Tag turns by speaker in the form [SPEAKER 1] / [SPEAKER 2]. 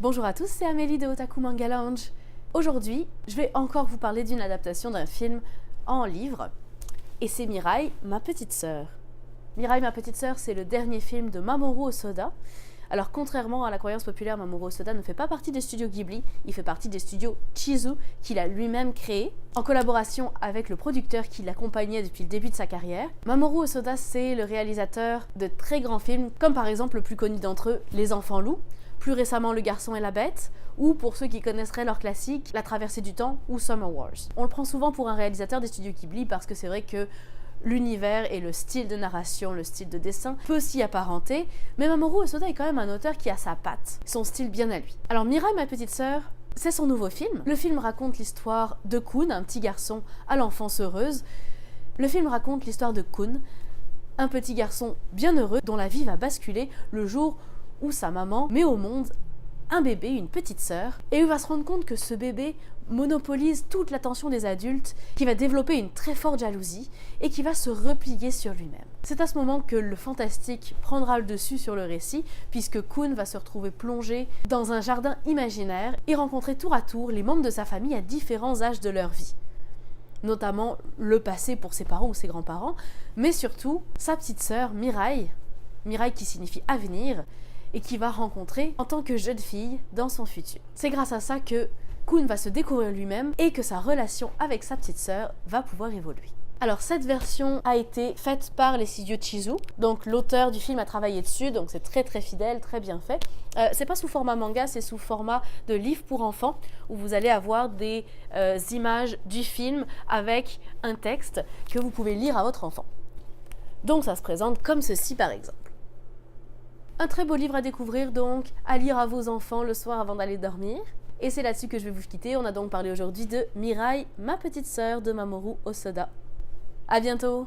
[SPEAKER 1] Bonjour à tous, c'est Amélie de Otaku Manga Lounge. Aujourd'hui, je vais encore vous parler d'une adaptation d'un film en livre, et c'est Mirai, ma petite sœur. Mirai, ma petite sœur, c'est le dernier film de Mamoru Hosoda. Alors contrairement à la croyance populaire, Mamoru Hosoda ne fait pas partie des studios Ghibli, il fait partie des studios Chizu, qu'il a lui-même créé, en collaboration avec le producteur qui l'accompagnait depuis le début de sa carrière. Mamoru Hosoda, c'est le réalisateur de très grands films, comme par exemple le plus connu d'entre eux, Les Enfants Loups, plus récemment Le Garçon et la Bête, ou pour ceux qui connaisseraient leur classique, La Traversée du Temps ou Summer Wars. On le prend souvent pour un réalisateur des studios Ghibli parce que c'est vrai que l'univers et le style de narration, le style de dessin peut s'y apparenter, mais Mamoru Hosoda est quand même un auteur qui a sa patte, son style bien à lui. Alors Mirai, ma petite sœur, c'est son nouveau film. Le film raconte l'histoire de Kun, un petit garçon à l'enfance heureuse. Le film raconte l'histoire de Kun, un petit garçon bien heureux dont la vie va basculer le jour où sa maman met au monde un bébé, une petite sœur, et il va se rendre compte que ce bébé monopolise toute l'attention des adultes, qui va développer une très forte jalousie et qui va se replier sur lui-même. C'est à ce moment que le fantastique prendra le dessus sur le récit, puisque Kun va se retrouver plongé dans un jardin imaginaire et rencontrer tour à tour les membres de sa famille à différents âges de leur vie. Notamment le passé pour ses parents ou ses grands-parents, mais surtout sa petite sœur Mirai, Mirai qui signifie avenir, et qui va rencontrer en tant que jeune fille dans son futur. C'est grâce à ça que Kun va se découvrir lui-même et que sa relation avec sa petite sœur va pouvoir évoluer. Alors cette version a été faite par les studios Chizu, donc l'auteur du film a travaillé dessus, donc c'est très fidèle, très bien fait. C'est pas sous format manga, c'est sous format de livre pour enfants, où vous allez avoir des images du film avec un texte que vous pouvez lire à votre enfant. Donc ça se présente comme ceci par exemple. Un très beau livre à découvrir donc, à lire à vos enfants le soir avant d'aller dormir. Et c'est là-dessus que je vais vous quitter. On a donc parlé aujourd'hui de Mirai, ma petite sœur de Mamoru Hosoda. À bientôt!